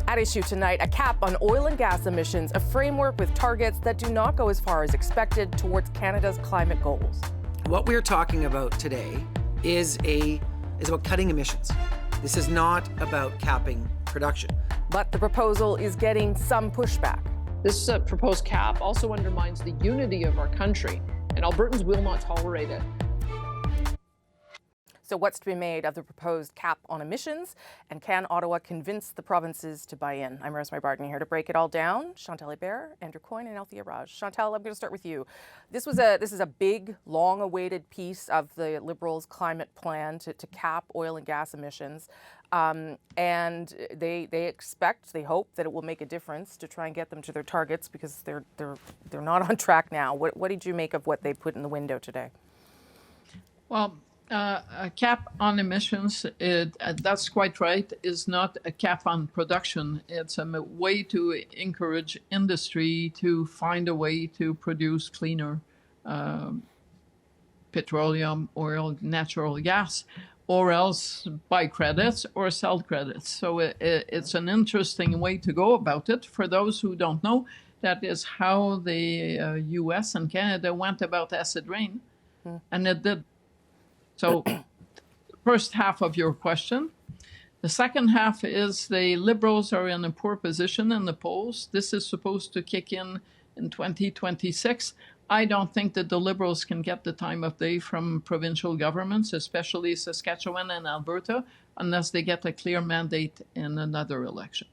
At issue tonight, a cap on oil and gas emissions, a framework with targets that do not go as far as expected towards Canada's climate goals. What we're talking about today is about cutting emissions. This is not about capping production. But the proposal is getting some pushback. This proposed cap also undermines the unity of our country, and Albertans will not tolerate it. So what's to be made of the proposed cap on emissions? And can Ottawa convince the provinces to buy in? I'm Rosemary Barton here to break it all down. Chantal Hebert, Coyne and Althia Raj. Chantal, I'm going to start with you. This is a big, long-awaited piece of the Liberals' climate plan to cap oil and gas emissions. And they expect, they hope that it will make a difference to try and get them to their targets because they're not on track now. What did you make of what they put in the window today? Well, a cap on emissions, that's quite right, is not a cap on production. It's a way to encourage industry to find a way to produce cleaner petroleum, oil, natural gas, or else buy credits or sell credits. So it's an interesting way to go about it. For those who don't know, that is how the US and Canada went about acid rain, and it did. So first half of your question. The second half is the Liberals are in a poor position in the polls. This is supposed to kick in 2026. I don't think that the Liberals can get the time of day from provincial governments, especially Saskatchewan and Alberta, unless they get a clear mandate in another election.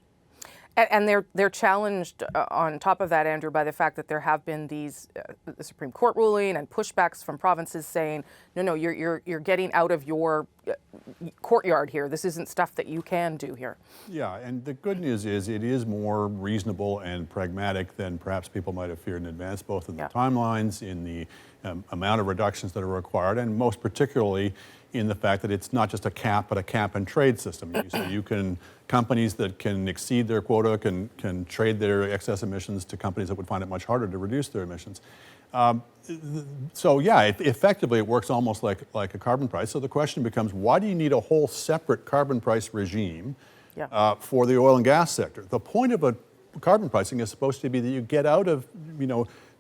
And they're challenged on top of that, Andrew, by the fact that there have been these the Supreme Court ruling and pushbacks from provinces saying, no, you're getting out of your courtyard here. This isn't stuff that you can do here. Yeah, and the good news is it is more reasonable and pragmatic than perhaps people might have feared in advance, both in the timelines, in the amount of reductions that are required, and most particularly in the fact that it's not just a cap, but a cap and trade system. So you can, companies that can exceed their quota can trade their excess emissions to companies that would find it much harder to reduce their emissions. So yeah, effectively it works almost like a carbon price. So the question becomes, why do you need a whole separate carbon price regime for the oil and gas sector? The point of a carbon pricing is supposed to be that you get out of,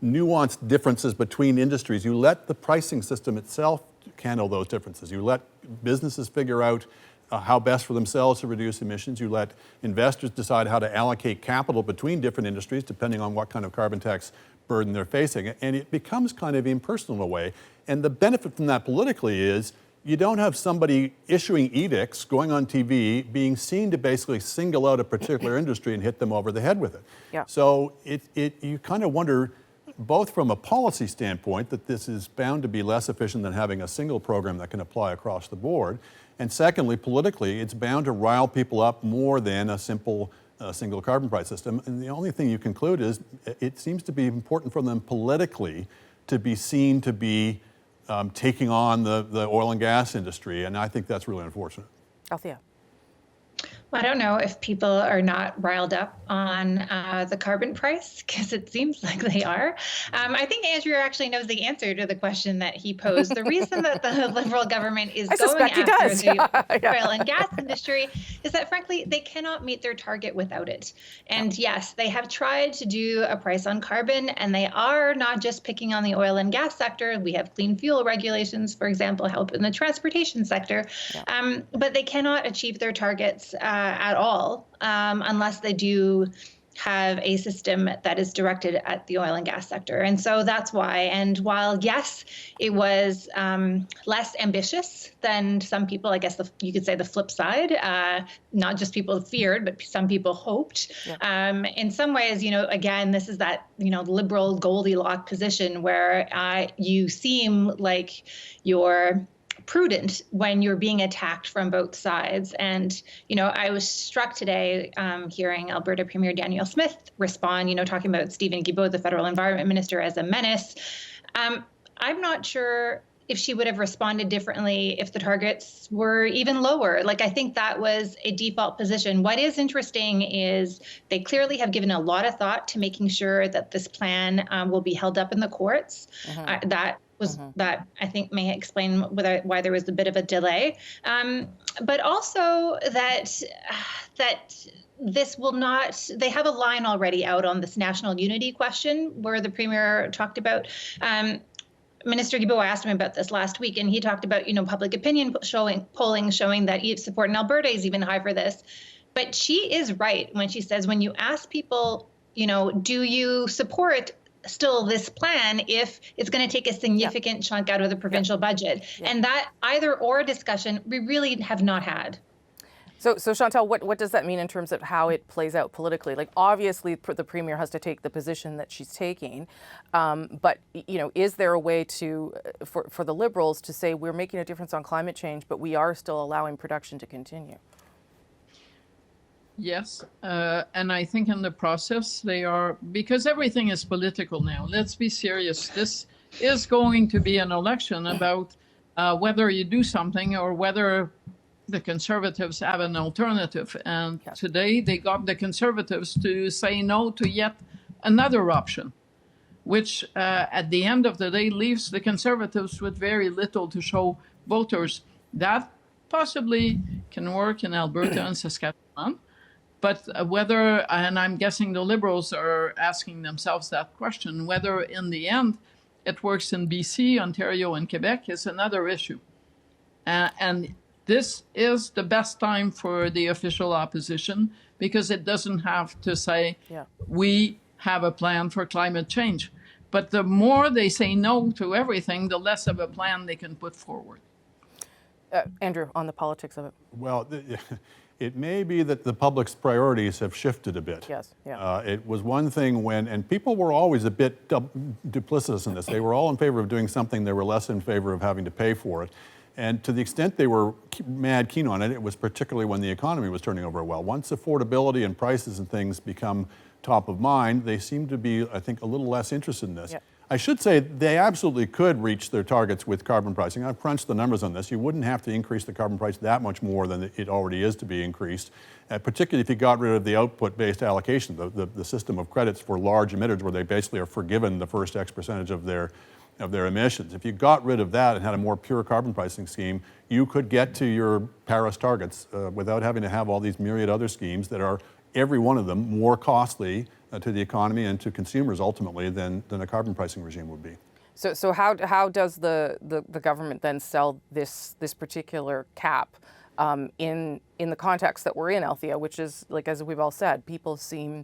nuanced differences between industries. You let the pricing system itself handle those differences. You let businesses figure out how best for themselves to reduce emissions. You let investors decide how to allocate capital between different industries depending on what kind of carbon tax burden they're facing. And it becomes kind of impersonal in a way. And the benefit from that politically is you don't have somebody issuing edicts, going on TV, being seen to basically single out a particular industry and hit them over the head with it. Yeah. So you kind of wonder, both from a policy standpoint, that this is bound to be less efficient than having a single program that can apply across the board. And secondly, politically, it's bound to rile people up more than a simple single carbon price system. And the only thing you conclude is it seems to be important for them politically to be seen to be taking on the oil and gas industry. And I think that's really unfortunate. Althia. Well, I don't know if people are not riled up on the carbon price, because it seems like they are. I think Andrew actually knows the answer to the question that he posed. The reason that the Liberal government is going after the oil and gas industry is that, frankly, they cannot meet their target without it. And yes, they have tried to do a price on carbon, and they are not just picking on the oil and gas sector. We have clean fuel regulations, for example, help in the transportation sector. But they cannot achieve their targets at all unless they do have a system that is directed at the oil and gas sector. And so that's why. And while, yes, it was less ambitious than some people, I guess you could say the flip side, not just people feared, but some people hoped. In some ways, again, this is that, liberal Goldilocks position where you seem like you're prudent when you're being attacked from both sides. And, I was struck today hearing Alberta Premier Danielle Smith respond, talking about Stephen Guilbeault, the federal environment minister, as a menace. I'm not sure if she would have responded differently if the targets were even lower. I think that was a default position. What is interesting is they clearly have given a lot of thought to making sure that this plan will be held up in the courts. That was that I think may explain why there was a bit of a delay, but also that this will not. They have a line already out on this national unity question where the Premier talked about. Minister Guilbeault asked him about this last week, and he talked about, public opinion polling showing that support in Alberta is even high for this. But she is right when she says, when you ask people, do you support still this plan if it's going to take a significant chunk out of the provincial budget? And that either or discussion we really have not had. So Chantal, what does that mean in terms of how it plays out politically? Like, obviously, the Premier has to take the position that she's taking, but is there a way for the Liberals to say we're making a difference on climate change, but we are still allowing production to continue? Yes, and I think in the process they are, because everything is political now. Let's be serious. This is going to be an election about whether you do something or whether the Conservatives have an alternative. And today they got the Conservatives to say no to yet another option, which at the end of the day leaves the Conservatives with very little to show voters. That possibly can work in Alberta and Saskatchewan. But whether, and I'm guessing the Liberals are asking themselves that question, whether in the end it works in BC, Ontario, and Quebec is another issue. And this is the best time for the official opposition because it doesn't have to say, we have a plan for climate change. But the more they say no to everything, the less of a plan they can put forward. Andrew, on the politics of it. Well, it may be that the public's priorities have shifted a bit. Yes, it was one thing when, and people were always a bit duplicitous in this. They were all in favor of doing something. They were less in favor of having to pay for it. And to the extent they were mad keen on it, it was particularly when the economy was turning over well. Once affordability and prices and things become top of mind, they seem to be, I think, a little less interested in this. Yep. I should say they absolutely could reach their targets with carbon pricing. I've crunched the numbers on this. You wouldn't have to increase the carbon price that much more than it already is to be increased, particularly if you got rid of the output-based allocation, the system of credits for large emitters where they basically are forgiven the first X percentage of their emissions. If you got rid of that and had a more pure carbon pricing scheme, you could get to your Paris targets without having to have all these myriad other schemes that are, every one of them, more costly to the economy and to consumers ultimately than a carbon pricing regime would be. So how does the government then sell this particular cap in the context that we're in, Althia, which is, like, as we've all said, people seem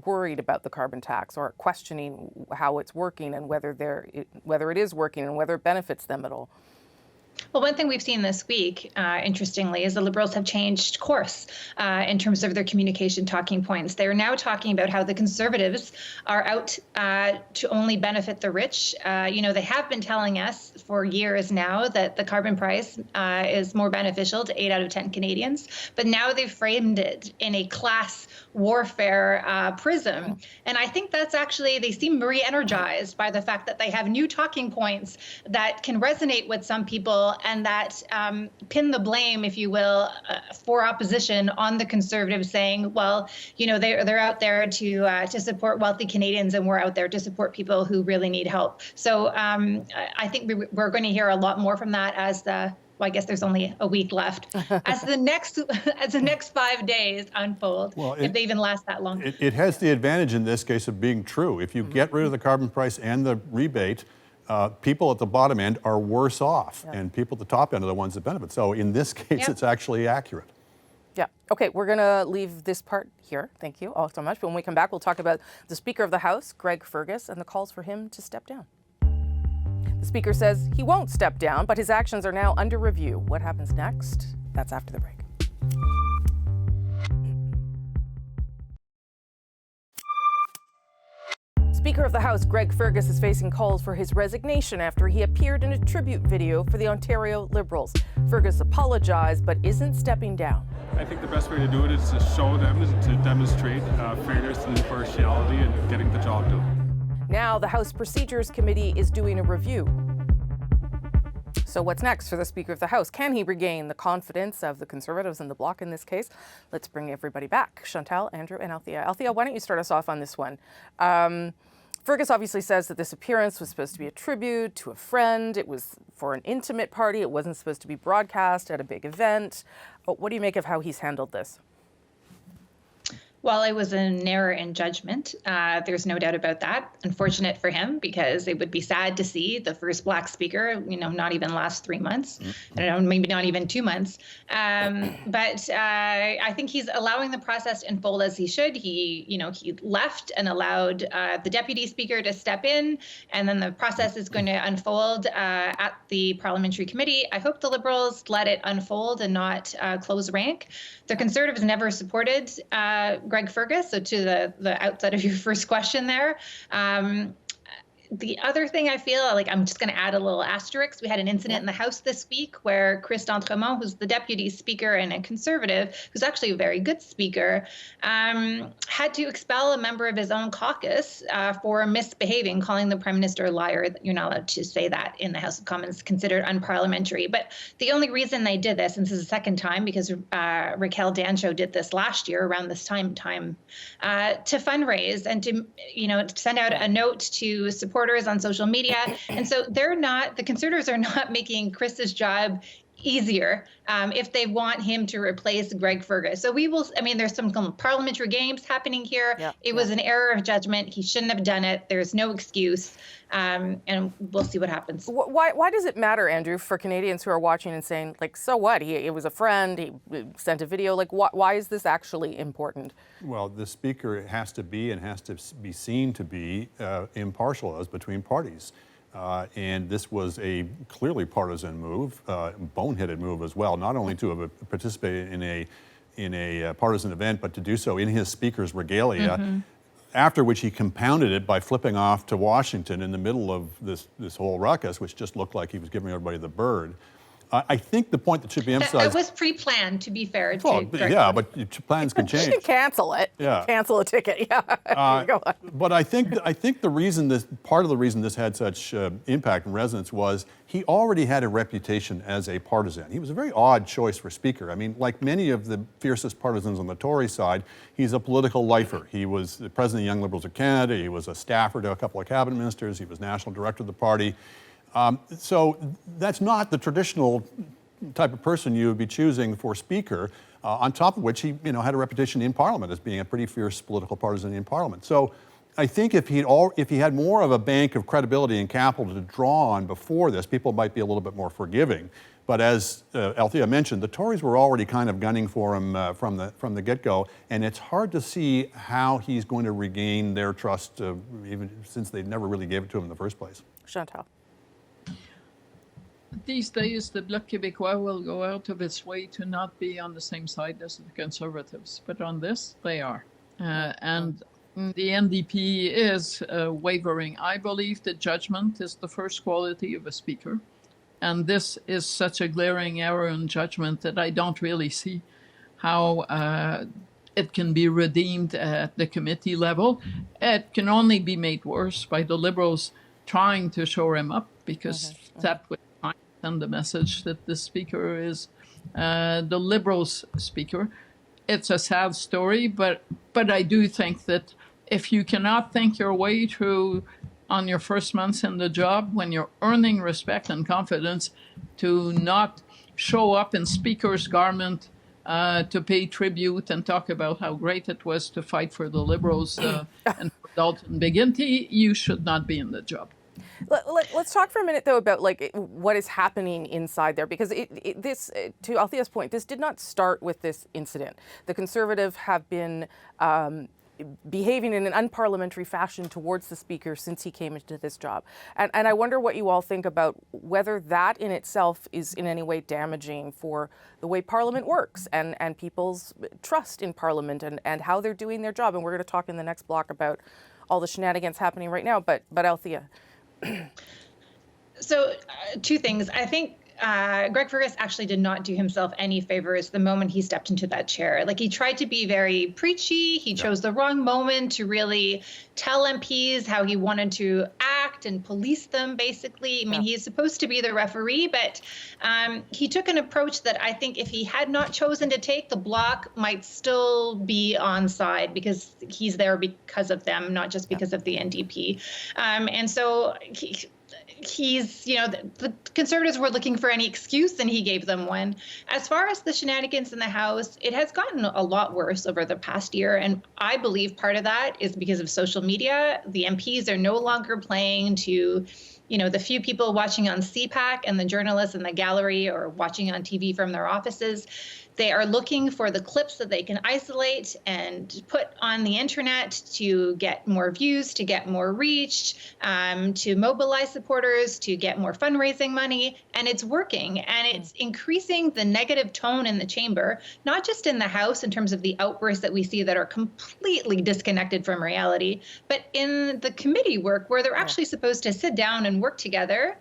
worried about the carbon tax or questioning how it's working and whether it is working and whether it benefits them at all? Well, one thing we've seen this week, interestingly, is the Liberals have changed course in terms of their communication talking points. They're now talking about how the Conservatives are out to only benefit the rich. They have been telling us for years now that the carbon price is more beneficial to 8 out of 10 Canadians, but now they've framed it in a class warfare prism. And I think that's actually, they seem re-energized by the fact that they have new talking points that can resonate with some people and that pin the blame, if you will, for opposition on the Conservatives, saying, well, they're out there to support wealthy Canadians and we're out there to support people who really need help. So I think we're going to hear a lot more from that well, I guess there's only a week left as the next 5 days unfold, if they even last that long. It has the advantage in this case of being true. If you get rid of the carbon price and the rebate, people at the bottom end are worse off, and people at the top end are the ones that benefit. So in this case, it's actually accurate. Yeah. Okay, we're going to leave this part here. Thank you all so much. But when we come back, we'll talk about the Speaker of the House, Greg Fergus, and the calls for him to step down. The Speaker says he won't step down, but his actions are now under review. What happens next? That's after the break. Speaker of the House Greg Fergus is facing calls for his resignation after he appeared in a tribute video for the Ontario Liberals. Fergus apologized but isn't stepping down. I think the best way to do it is to show them, to demonstrate fairness and impartiality and getting the job done. Now the House Procedures Committee is doing a review. So what's next for the Speaker of the House? Can he regain the confidence of the Conservatives and the Bloc in this case? Let's bring everybody back. Chantal, Andrew, and Althia. Althia, why don't you start us off on this one? Fergus obviously says that this appearance was supposed to be a tribute to a friend. It was for an intimate party. It wasn't supposed to be broadcast at a big event. But what do you make of how he's handled this? Well, it was an error in judgment. There's no doubt about that. Unfortunate for him, because it would be sad to see the first Black speaker, not even last 3 months. I don't know, maybe not even 2 months. But I think he's allowing the process to unfold as he should. He left and allowed the deputy speaker to step in, and then the process is going to unfold at the parliamentary committee. I hope the Liberals let it unfold and not close rank. The Conservatives never supported Greg Fergus, so to the outset of your first question there. The other thing I feel like I'm just going to add a little asterisk. We had an incident in the House this week where Chris D'Entremont, who's the deputy speaker and a Conservative, who's actually a very good speaker, had to expel a member of his own caucus for misbehaving, calling the Prime Minister a liar. You're not allowed to say that in the House of Commons, considered unparliamentary. But the only reason they did this, and this is the second time, because Raquel Dancho did this last year around this time to fundraise and to send out a note to supporters on social media. And so the Conservatives are not making Chris's job easier if they want him to replace Greg Fergus. So there's some parliamentary games happening here. It was an error of judgment. He shouldn't have done it. There's no excuse. And we'll see what happens. Why does it matter, Andrew, for Canadians who are watching and saying, so what? It was a friend. He sent a video. Why is this actually important? Well, the speaker has to be and has to be seen to be impartial as between parties. And this was a clearly partisan move, boneheaded move as well, not only to have participated in a partisan event, but to do so in his speaker's regalia, after which he compounded it by flipping off to Washington in the middle of this whole ruckus, which just looked like he was giving everybody the bird. I think the point that should be emphasized... That was pre-planned, to be fair. But plans can change. You can cancel it. Yeah. Cancel a ticket. Go on. But I think part of the reason this had such impact and resonance was he already had a reputation as a partisan. He was a very odd choice for speaker. I mean, like many of the fiercest partisans on the Tory side, he's a political lifer. He was the president of the Young Liberals of Canada. He was a staffer to a couple of cabinet ministers. He was national director of the party. So that's not the traditional type of person you would be choosing for speaker, on top of which he had a reputation in Parliament as being a pretty fierce political partisan in Parliament. So I think if he had more of a bank of credibility and capital to draw on before this, people might be a little bit more forgiving. But as Althia mentioned, the Tories were already kind of gunning for him from the get-go, and it's hard to see how he's going to regain their trust, even since they never really gave it to him in the first place. Chantal. These days, the Bloc Québécois will go out of its way to not be on the same side as the Conservatives. But on this, they are. And the NDP is wavering. I believe that judgment is the first quality of a speaker. And this is such a glaring error in judgment that I don't really see how it can be redeemed at the committee level. It can only be made worse by the Liberals trying to shore him up, because that would send the message that the speaker is the Liberals' speaker. It's a sad story, but I do think that if you cannot think your way through on your first months in the job, when you're earning respect and confidence, to not show up in speaker's garment to pay tribute and talk about how great it was to fight for the Liberals and for Dalton McGuinty, you should not be in the job. Let's talk for a minute, though, about what is happening inside there, because this, to Althia's point, this did not start with this incident. The Conservatives have been behaving in an unparliamentary fashion towards the Speaker since he came into this job. And I wonder what you all think about whether that in itself is in any way damaging for the way Parliament works and people's trust in Parliament and how they're doing their job. And we're going to talk in the next block about all the shenanigans happening right now. But Althia. So two things. I think Greg Fergus actually did not do himself any favors the moment he stepped into that chair. He tried to be very preachy. He chose the wrong moment to really tell MPs how he wanted to act. act and police them, basically. I mean, he is supposed to be the referee, but he took an approach that I think if he had not chosen to take, the Bloc might still be on side because he's there because of them, not just because of the NDP. And so he's, you know, the Conservatives were looking for any excuse, and he gave them one. As far as the shenanigans in the House, it has gotten a lot worse over the past year, and I believe part of that is because of social media. The MPs are no longer playing to, you know, the few people watching on CPAC and the journalists in the gallery or watching on TV from their offices. They are looking for the clips that they can isolate and put on the internet to get more views, to get more reach, to mobilize supporters, to get more fundraising money. And it's working. And it's increasing the negative tone in the chamber, not just in the House in terms of the outbursts that we see that are completely disconnected from reality, but in the committee work where they're actually supposed to sit down and work together.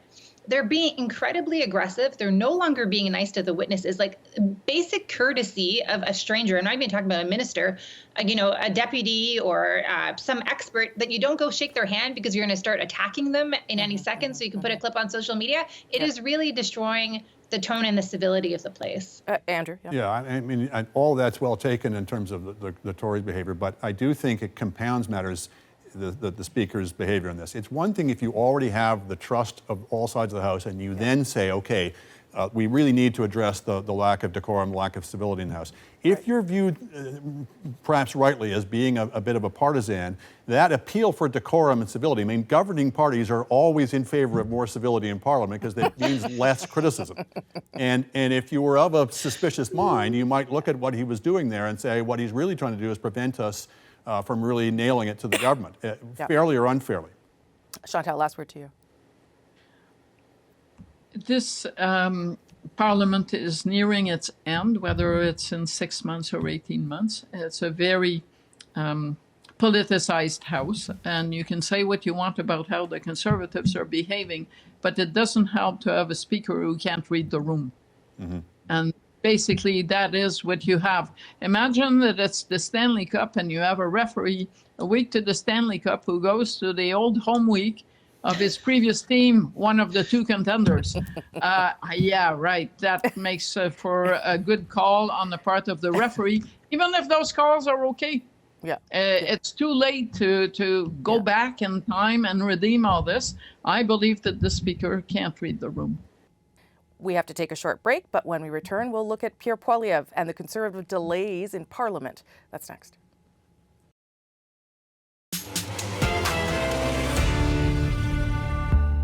They're being incredibly aggressive. They're no longer being nice to the witnesses. Like basic courtesy of a stranger, I'm not even talking about a minister, you know, a deputy or some expert, that you don't go shake their hand because you're going to start attacking them in any second so you can put a clip on social media. It is really destroying the tone and the civility of the place. Andrew? Yeah, I mean, all that's well taken in terms of the Tories' behavior, but I do think it compounds matters. The Speaker's behavior in this. It's one thing if you already have the trust of all sides of the House and you then say, okay, we really need to address the lack of decorum, lack of civility in the House. If you're viewed, perhaps rightly, as being a bit of a partisan, that appeal for decorum and civility, I mean, governing parties are always in favor of more civility in Parliament because that means less criticism. And if you were of a suspicious mind, you might look at what he was doing there and say, what he's really trying to do is prevent us from really nailing it to the government, fairly or unfairly. Chantal, last word to you. This Parliament is nearing its end, whether it's in 6 months or 18 months. It's a very politicized House, and you can say what you want about how the Conservatives are behaving, but it doesn't help to have a Speaker who can't read the room. And basically, that is what you have. Imagine that it's the Stanley Cup and you have a referee a week to the Stanley Cup who goes to the old home week of his previous team, one of the two contenders. Yeah, right. That makes for a good call on the part of the referee, even if those calls are okay. Yeah. It's too late to go back in time and redeem all this. I believe that the Speaker can't read the room. We have to take a short break, but when we return, we'll look at Pierre Poilievre and the Conservative delays in Parliament. That's next.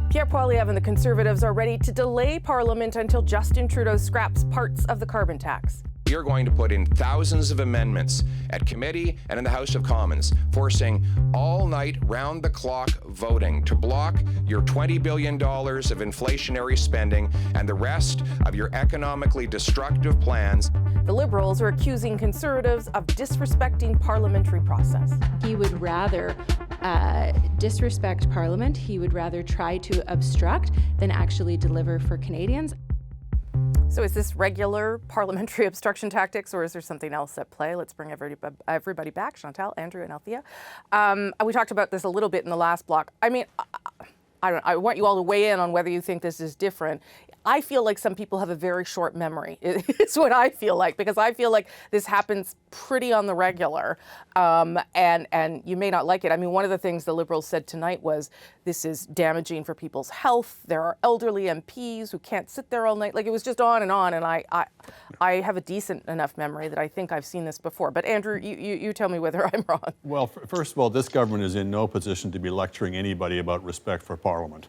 Pierre Poilievre and the Conservatives are ready to delay Parliament until Justin Trudeau scraps parts of the carbon tax. We are going to put in thousands of amendments at committee and in the House of Commons, forcing all-night, round-the-clock voting to block your $20 billion of inflationary spending and the rest of your economically destructive plans. The Liberals are accusing Conservatives of disrespecting parliamentary process. He would rather disrespect Parliament. He would rather try to obstruct than actually deliver for Canadians. So is this regular parliamentary obstruction tactics, or is there something else at play? Let's bring everybody back. Chantal, Andrew, and Althia. We talked about this a little bit in the last block. I mean, I want you all to weigh in on whether you think this is different. I feel like some people have a very short memory. It's what I feel like, because I feel like this happens pretty on the regular, and you may not like it. I mean, one of the things the Liberals said tonight was this is damaging for people's health. There are elderly MPs who can't sit there all night. Like, it was just on, and I have a decent enough memory that I think I've seen this before. But Andrew, you tell me whether I'm wrong. Well, first of all, this government is in no position to be lecturing anybody about respect for Parliament.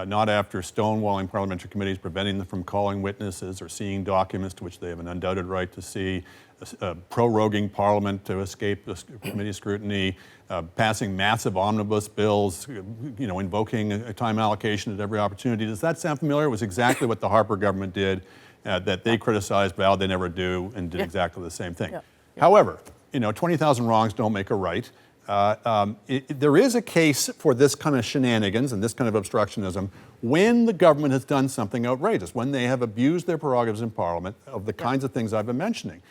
Not after stonewalling parliamentary committees, preventing them from calling witnesses or seeing documents to which they have an undoubted right to see, proroguing Parliament to escape committee scrutiny, passing massive omnibus bills, invoking a time allocation at every opportunity. Does that sound familiar? It was exactly what the Harper government did, that they criticized, vowed they never do, and did exactly the same thing. However, 20,000 wrongs don't make a right. There is a case for this kind of shenanigans and this kind of obstructionism when the government has done something outrageous, when they have abused their prerogatives in Parliament of the kinds of things I've been mentioning.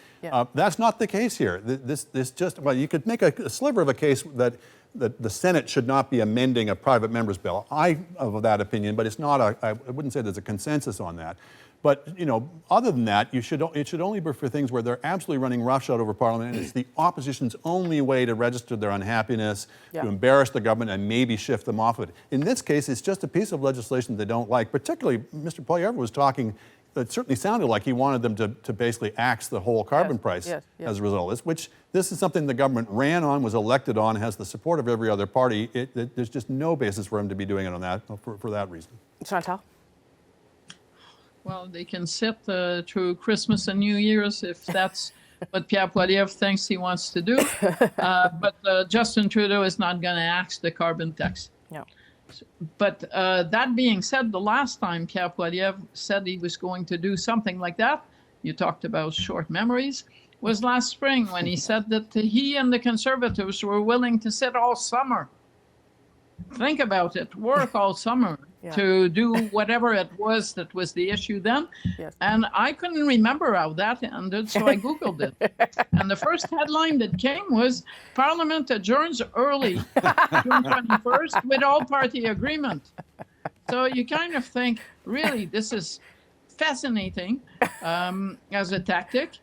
That's not the case here. This just, well, you could make a sliver of a case that the Senate should not be amending a private member's bill. I'm of that opinion, but it's not I wouldn't say there's a consensus on that. But, you know, other than that, it should only be for things where they're absolutely running roughshod over Parliament, and it's the opposition's only way to register their unhappiness, to embarrass the government and maybe shift them off of it. In this case, it's just a piece of legislation they don't like. Particularly, Mr. Poilievre was talking, it certainly sounded like he wanted them to basically axe the whole carbon price as a result of this, which this is something the government ran on, was elected on, has the support of every other party. There's just no basis for him to be doing it on that, for that reason. Chantal? Well, they can sit through Christmas and New Year's if that's what Pierre Poilievre thinks he wants to do. But Justin Trudeau is not going to axe the carbon tax. No. But that being said, the last time Pierre Poilievre said he was going to do something like that, you talked about short memories, was last spring when he said that he and the Conservatives were willing to sit all summer. Think about it, work all summer to do whatever it was that was the issue then. And I couldn't remember how that ended, so I Googled it. And the first headline that came was, Parliament adjourns early, June 21st, with all-party agreement. So you kind of think, really, this is fascinating as a tactic.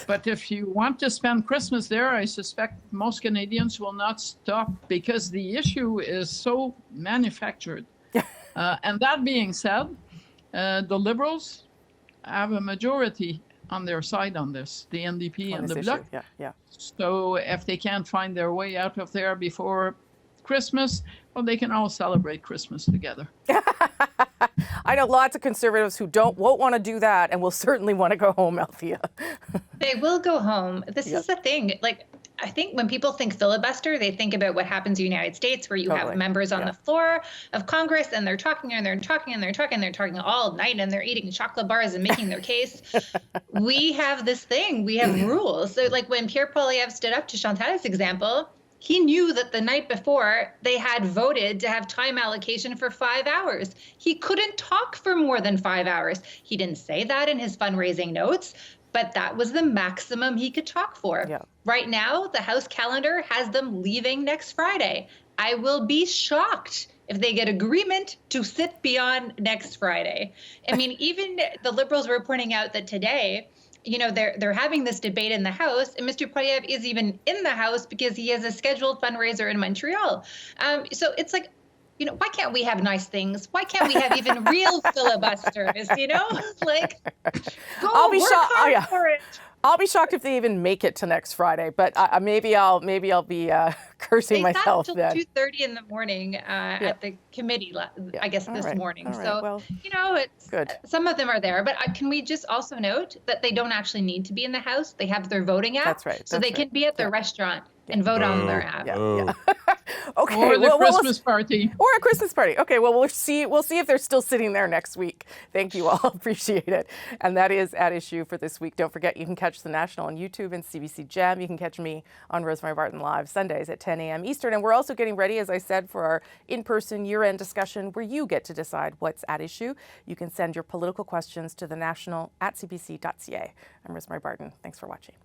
But if you want to spend Christmas there, I suspect most Canadians will not stop because the issue is so manufactured. And that being said, the Liberals have a majority on their side on this, the NDP and the Bloc. So if they can't find their way out of there before Christmas, well, they can all celebrate Christmas together. I know lots of Conservatives who won't want to do that and will certainly want to go home, Althia. They will go home. This is the thing. Like, I think when people think filibuster, they think about what happens in the United States, where you have members on the floor of Congress and they're talking and they're talking and they're talking and they're talking all night and they're eating chocolate bars and making their case. We have this thing. We have rules. So like when Pierre Poilievre stood up to Chantal's example, he knew that the night before they had voted to have time allocation for 5 hours. He couldn't talk for more than 5 hours. He didn't say that in his fundraising notes, but that was the maximum he could talk for. Right now, the House calendar has them leaving next Friday. I will be shocked if they get agreement to sit beyond next Friday. I mean, even the Liberals were pointing out that today, you know, they're having this debate in the House, and Mr. Poilievre is even in the House because he has a scheduled fundraiser in Montreal. So it's like, you know, why can't we have nice things? Why can't we have even real filibusters? You know, like, go I'll be work shocked. hard for it. I'll be shocked if they even make it to next Friday. But maybe I'll be cursing myself then. They sat until 2:30 in the morning at the committee. I guess this morning. So well, you know, it's good. Some of them are there, but can we just also note that they don't actually need to be in the House? They have their voting app. That's right. So they can be at their restaurant and vote on their app. Okay. Or the Christmas party. Or a Christmas party. Okay, well, we'll see if they're still sitting there next week. Thank you all. Appreciate it. And that is At Issue for this week. Don't forget, you can catch The National on YouTube and CBC Gem. You can catch me on Rosemary Barton Live Sundays at 10 a.m. Eastern. And we're also getting ready, as I said, for our in-person year-end discussion where you get to decide what's at issue. You can send your political questions to thenational@cbc.ca. I'm Rosemary Barton. Thanks for watching.